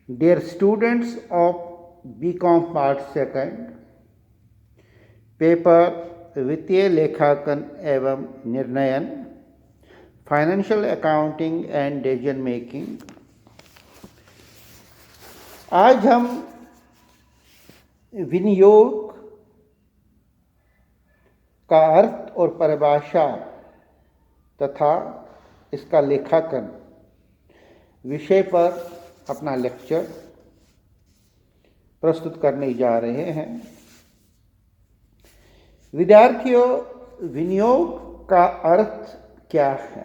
Dear students of BCom Part Second, paper वित्तीय लेखांकन एवं निर्णयन, financial accounting and decision making. आज हम विनियोग का अर्थ और परिभाषा तथा इसका लेखांकन विषय पर अपना लेक्चर प्रस्तुत करने जा रहे हैं। विद्यार्थियों, विनियोग का अर्थ क्या है?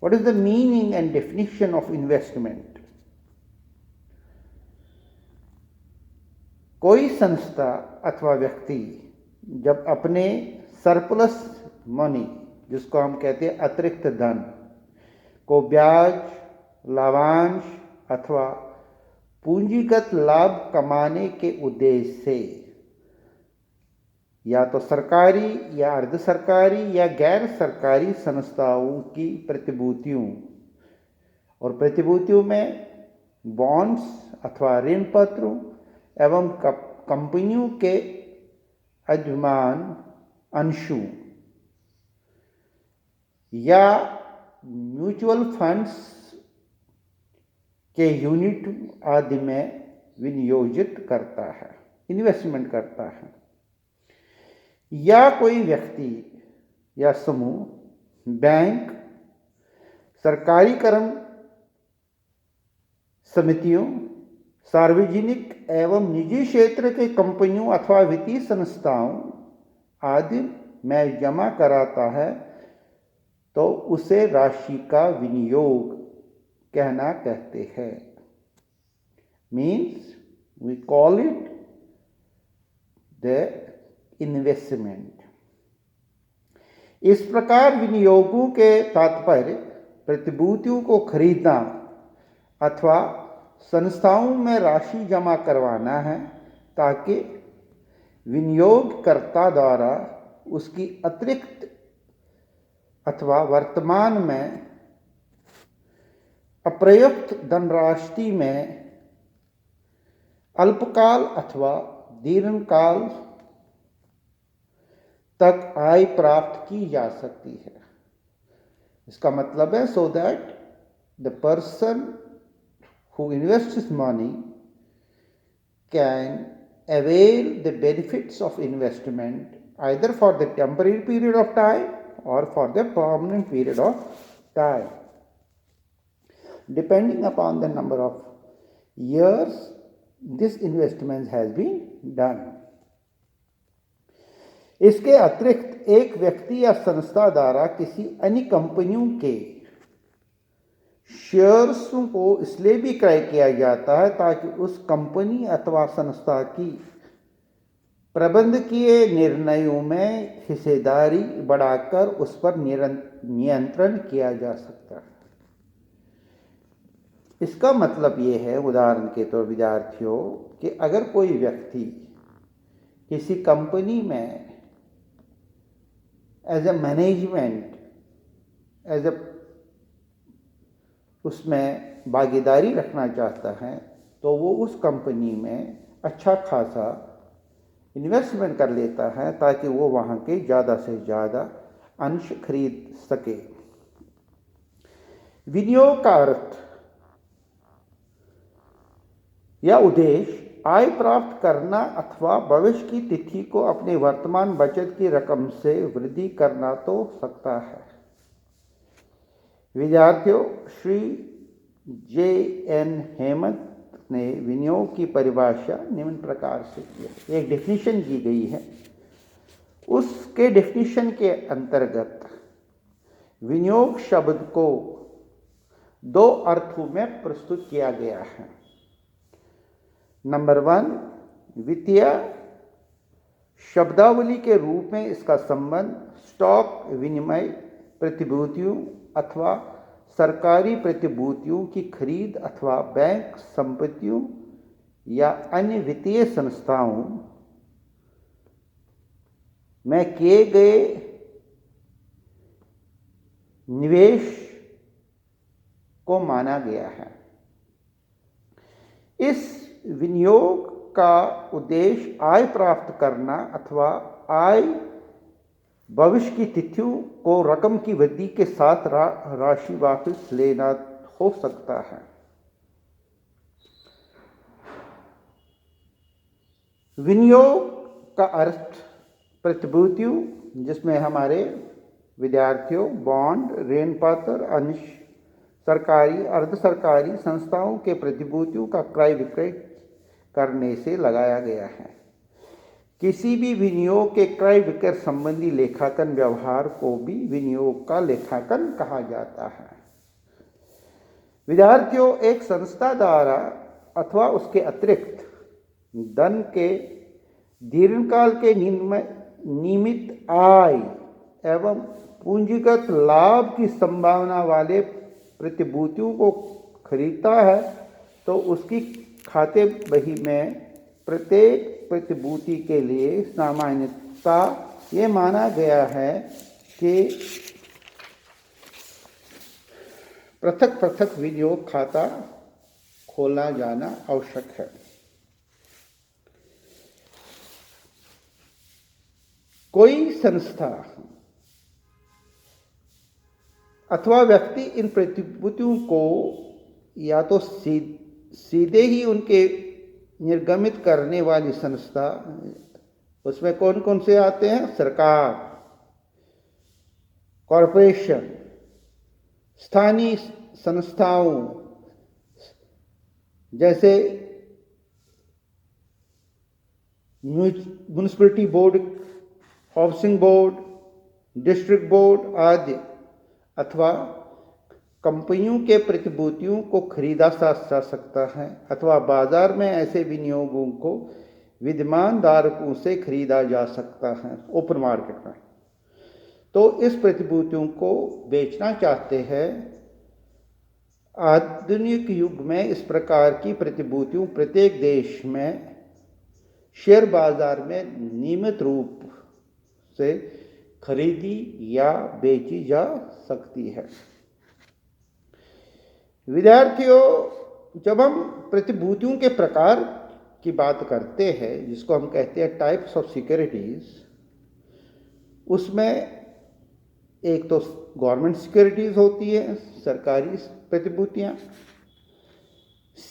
What is the meaning and definition of investment? कोई संस्था अथवा व्यक्ति जब अपने सरप्लस मनी, जिसको हम कहते हैं अतिरिक्त धन, को ब्याज, लाभांश अथवा पूंजीगत लाभ कमाने के उद्देश्य से या तो सरकारी या अर्ध सरकारी या गैर सरकारी संस्थाओं की प्रतिभूतियों, और प्रतिभूतियों में बॉन्ड्स अथवा ऋण पत्रों एवं कंपनियों के अधिमान अंशों या म्यूचुअल फंड्स के यूनिट आदि में विनियोजित करता है, इन्वेस्टमेंट करता है। या कोई व्यक्ति या समूह, बैंक, सरकारी कर्म समितियों, सार्वजनिक एवं निजी क्षेत्र के कंपनियों अथवा वित्तीय संस्थाओं आदि में जमा कराता है तो उसे राशि का विनियोग कहना कहते हैं। Means we call it the investment. इस प्रकार विनियोगों के तात्पर्य प्रतिभूतियों को खरीदना अथवा संस्थाओं में राशि जमा करवाना है ताकि विनियोगकर्ता द्वारा उसकी अतिरिक्त अथवा वर्तमान में अप्रयुक्त धनराशि में अल्पकाल अथवा दीर्घकाल तक आय प्राप्त की जा सकती है। इसका मतलब है so that the person who invests money can avail the benefits of investment either for the temporary period of time or for the permanent period of time, depending upon the number of years this investment has been done. इसके अतिरिक्त एक व्यक्ति या संस्था द्वारा किसी अन्य कंपनियों के शेयर्स को इसलिए भी क्रय किया जाता है ताकि उस कंपनी अथवा संस्था की प्रबंधकीय निर्णयों में हिस्सेदारी बढ़ाकर उस पर नियंत्रण किया जा सकता है। इसका मतलब ये है, उदाहरण के तौर विद्यार्थियों, कि अगर कोई व्यक्ति किसी कंपनी में as a management, as a उसमें भागीदारी रखना चाहता है तो वो उस कंपनी में अच्छा खासा इन्वेस्टमेंट कर लेता है ताकि वो वहाँ के ज़्यादा से ज़्यादा अंश खरीद सके। विनियोग का अर्थ या उद्देश्य आय प्राप्त करना अथवा भविष्य की तिथि को अपने वर्तमान बचत की रकम से वृद्धि करना तो सकता है। विद्यार्थियों, श्री J.N. हेमंत ने विनियोग की परिभाषा निम्न प्रकार से की है। एक डेफिनेशन दी गई है, उसके डेफिनेशन के अंतर्गत विनियोग शब्द को दो अर्थों में प्रस्तुत किया गया है। नंबर 1, वित्तीय शब्दावली के रूप में इसका संबंध स्टॉक विनिमय प्रतिभूतियों अथवा सरकारी प्रतिभूतियों की खरीद अथवा बैंक संपत्तियों या अन्य वित्तीय संस्थाओं में किए गए निवेश को माना गया है। इस विनियोग का उद्देश्य आय प्राप्त करना अथवा आय भविष्य की तिथियों को रकम की वृद्धि के साथ राशि वापस लेना हो सकता है। विनियोग का अर्थ प्रतिभूतियों, जिसमें हमारे विद्यार्थियों, बॉन्ड, ऋण पत्र, अन्य सरकारी अर्ध सरकारी संस्थाओं के प्रतिभूतियों का क्रय विक्रय करने से लगाया गया है। किसी भी विनियोग के क्रय विक्रय संबंधी लेखांकन व्यवहार को भी विनियोग का लेखांकन कहा जाता है। विद्यार्थियों, एक संस्था द्वारा अथवा उसके अतिरिक्त धन के दीर्घकाल के नियमित आय एवं पूंजीगत लाभ की संभावना वाले प्रतिभूतियों को खरीदता है तो उसकी खाते बही में प्रत्येक प्रतिभूति के लिए सामान्यता ये माना गया है कि पृथक पृथक विनियोग खाता खोला जाना आवश्यक है। कोई संस्था अथवा व्यक्ति इन प्रतिभूतियों को या तो सीधे ही उनके निर्गमित करने वाली संस्था, उसमें कौन कौन से आते हैं? सरकार, कॉरपोरेशन, स्थानीय संस्थाओं जैसे municipality board, housing board, district board आदि, अथवा कंपनियों के प्रतिभूतियों को खरीदा जा सकता है अथवा बाजार में ऐसे विनियोगों को विद्यमान धारकों से खरीदा जा सकता है ओपन मार्केट में। तो इस प्रतिभूतियों को बेचना चाहते हैं। आधुनिक युग में इस प्रकार की प्रतिभूतियों प्रत्येक देश में शेयर बाजार में नियमित रूप से खरीदी या बेची जा सकती है। विद्यार्थियों, जब हम प्रतिभूतियों के प्रकार की बात करते हैं, जिसको हम कहते हैं टाइप्स ऑफ सिक्योरिटीज, उसमें एक तो गवर्नमेंट सिक्योरिटीज होती है, सरकारी प्रतिभूतियां,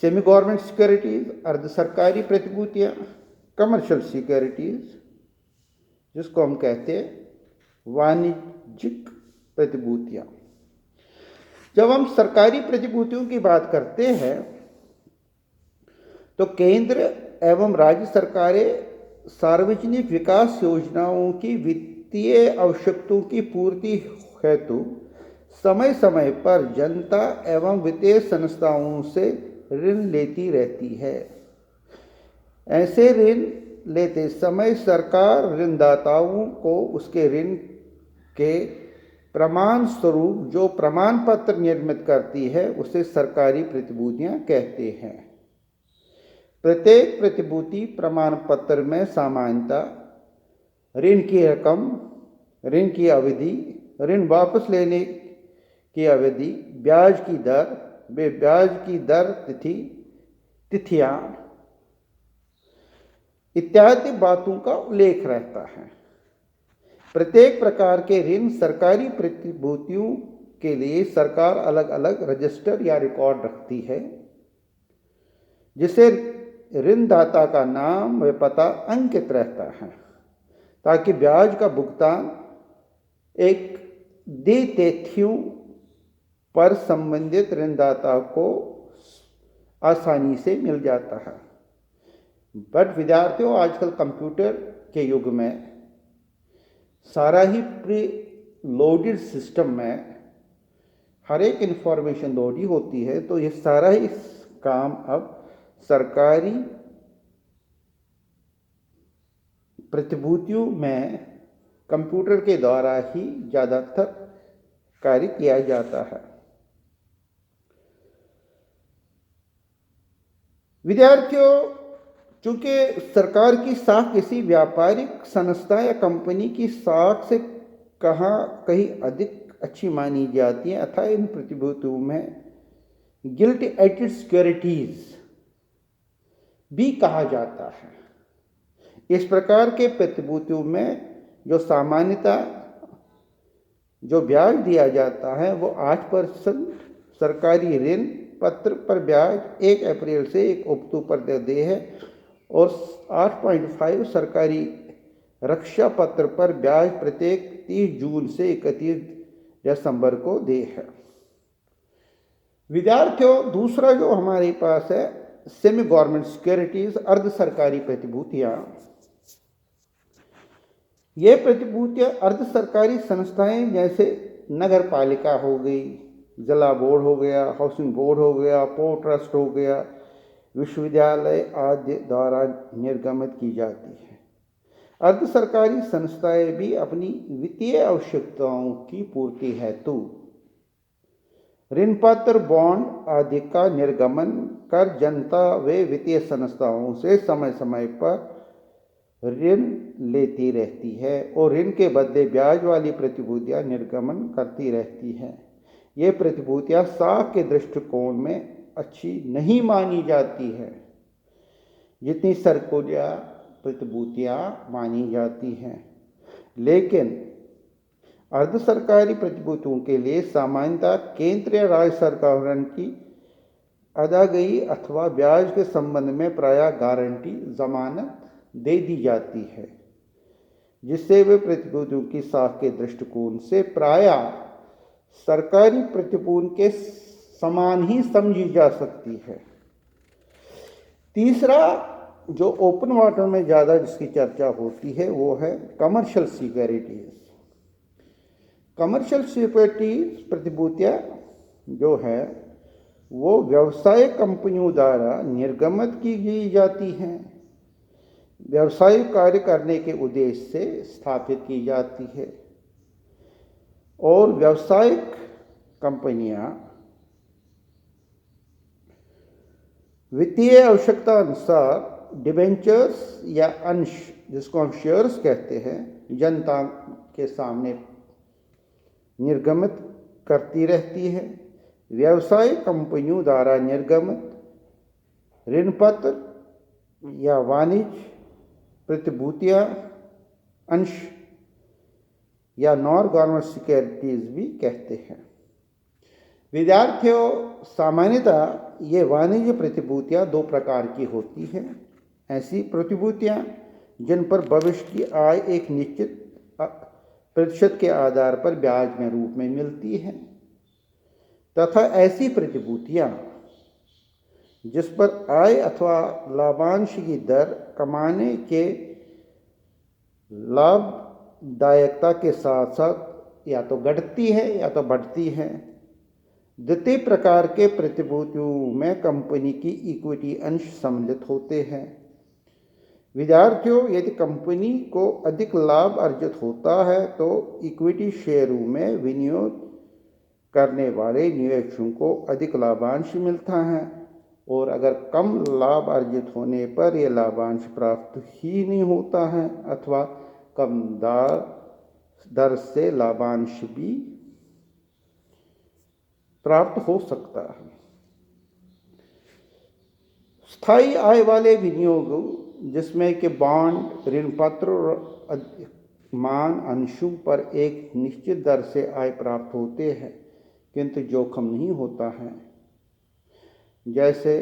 सेमी गवर्नमेंट सिक्योरिटीज, अर्ध सरकारी प्रतिभूतियां, कमर्शियल सिक्योरिटीज, जिसको हम कहते हैं वाणिज्यिक प्रतिभूतियां। जब हम सरकारी प्रतिभूतियों की बात करते हैं तो केंद्र एवं राज्य सरकारें सार्वजनिक विकास योजनाओं की वित्तीय आवश्यकताओं की पूर्ति हेतु समय समय पर जनता एवं वित्तीय संस्थाओं से ऋण लेती रहती है। ऐसे ऋण लेते समय सरकार ऋणदाताओं को उसके ऋण के प्रमाण स्वरूप जो प्रमाण पत्र निर्मित करती है उसे सरकारी प्रतिभूतियां कहते हैं। प्रत्येक प्रतिभूति प्रमाण पत्र में सामान्यतः ऋण की रकम, ऋण की अवधि, ऋण वापस लेने की अवधि, ब्याज की दर, ब्याज की दर, तिथियां इत्यादि बातों का उल्लेख रहता है। प्रत्येक प्रकार के ऋण सरकारी प्रतिभूतियों के लिए सरकार अलग अलग रजिस्टर या रिकॉर्ड रखती है, जिसे ऋणदाता का नाम व पता अंकित रहता है ताकि ब्याज का भुगतान एक दी तिथियों पर संबंधित ऋणदाता को आसानी से मिल जाता है। बट विद्यार्थियों, आजकल कंप्यूटर के युग में सारा ही प्री लोडेड सिस्टम में हर एक इंफॉर्मेशन लोड ही होती है, तो ये सारा ही काम अब सरकारी प्रतिभूतियों में कंप्यूटर के द्वारा ही ज़्यादातर कार्य किया जाता है। विद्यार्थियों, चूंकि सरकार की साख किसी व्यापारिक संस्था या कंपनी की साख से कहीं अधिक अच्छी मानी जाती है, अतः इन प्रतिभूतियों में गिल्ट एडेड सिक्योरिटीज भी कहा जाता है। इस प्रकार के प्रतिभूतियों में जो सामान्यतः जो ब्याज दिया जाता है वो 8% सरकारी ऋण पत्र पर ब्याज 1 अप्रैल से 1 अक्टूबर तक दे है और 8.5 सरकारी रक्षा पत्र पर ब्याज प्रत्येक 30 जून से 31 दिसंबर को दे है। विद्यार्थियों, दूसरा जो हमारे पास है सेमी गवर्नमेंट सिक्योरिटीज, अर्ध सरकारी प्रतिभूतियां। ये प्रतिभूतियां अर्ध सरकारी संस्थाएं जैसे नगर पालिका हो गई, जिला बोर्ड हो गया, हाउसिंग बोर्ड हो गया, पोर्ट ट्रस्ट हो गया, विश्वविद्यालय आदि द्वारा निर्गमित की जाती है। अर्ध सरकारी संस्थाएं भी अपनी वित्तीय आवश्यकताओं की पूर्ति हेतु ऋण पत्र, बॉन्ड आदि का निर्गमन कर जनता व वित्तीय संस्थाओं से समय समय पर ऋण लेती रहती है और ऋण के बदले ब्याज वाली प्रतिभूतियां निर्गमन करती रहती है। ये प्रतिभूतियां साख के दृष्टिकोण में अच्छी नहीं मानी जाती है जितनी सरकारी प्रतिभूतियां मानी जाती हैं, लेकिन अर्ध सरकारी प्रतिभूतियों के लिए सामान्यतः केंद्र या राज्य सरकारों की अदायगी अथवा ब्याज के संबंध में प्रायः गारंटी जमानत दे दी जाती है, जिससे वे प्रतिभूतियों की साख के दृष्टिकोण से प्रायः सरकारी प्रतिभूति के समान ही समझी जा सकती है। तीसरा जो ओपन वाटर में ज़्यादा जिसकी चर्चा होती है वो है कमर्शियल सिक्योरिटीज। कमर्शियल सिक्योरिटीज प्रतिभूतियाँ जो है वो व्यवसायिक कंपनियों द्वारा निर्गमित की जाती हैं, व्यवसायिक कार्य करने के उद्देश्य से स्थापित की जाती है और व्यावसायिक कंपनियां वित्तीय आवश्यकता अनुसार डिबेंचर्स या अंश, जिसको हम शेयर्स कहते हैं, जनता के सामने निर्गमित करती रहती है। व्यावसायिक कंपनियों द्वारा निर्गमित ऋण पत्र या वाणिज्य प्रतिभूतियां अंश या नॉन गवर्नमेंट सिक्योरिटीज भी कहते हैं। विद्यार्थियों, सामान्यतः ये वाणिज्य प्रतिभूतियां 2 प्रकार की होती हैं। ऐसी प्रतिभूतियां जिन पर भविष्य की आय एक निश्चित प्रतिशत के आधार पर ब्याज में रूप में मिलती है, तथा ऐसी प्रतिभूतियां जिस पर आय अथवा लाभांश की दर कमाने के लाभदायकता के साथ साथ या तो घटती है या तो बढ़ती है। द्वितीय प्रकार के प्रतिभूतियों में कंपनी की इक्विटी अंश सम्मिलित होते हैं। विद्यार्थियों, यदि कंपनी को अधिक लाभ अर्जित होता है तो इक्विटी शेयरों में विनियोग करने वाले निवेशकों को अधिक लाभांश मिलता है और अगर कम लाभ अर्जित होने पर यह लाभांश प्राप्त ही नहीं होता है अथवा कम दर से लाभांश भी प्राप्त हो सकता है। स्थायी आय वाले विनियोग जिसमें कि बॉन्ड, ऋण पत्र और मान अंशों पर एक निश्चित दर से आय प्राप्त होते हैं किंतु जोखिम नहीं होता है, जैसे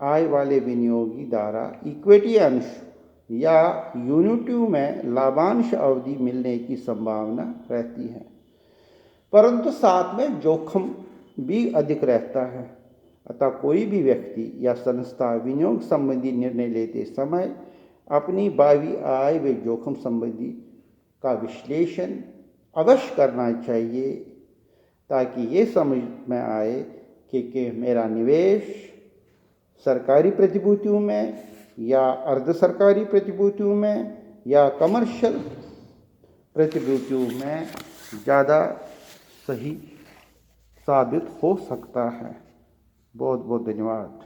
आय वाले विनियोगी द्वारा इक्विटी अंश या यूनिटों में लाभांश अवधि मिलने की संभावना रहती है, परंतु साथ में जोखिम भी अधिक रहता है। अतः कोई भी व्यक्ति या संस्था विनियोग संबंधी निर्णय लेते समय अपनी भावी आय व जोखिम संबंधी का विश्लेषण अवश्य करना चाहिए ताकि ये समझ में आए कि मेरा निवेश सरकारी प्रतिभूतियों में या अर्ध सरकारी प्रतिभूतियों में या कमर्शियल प्रतिभूतियों में ज़्यादा सही साबित हो सकता है। बहुत बहुत धन्यवाद।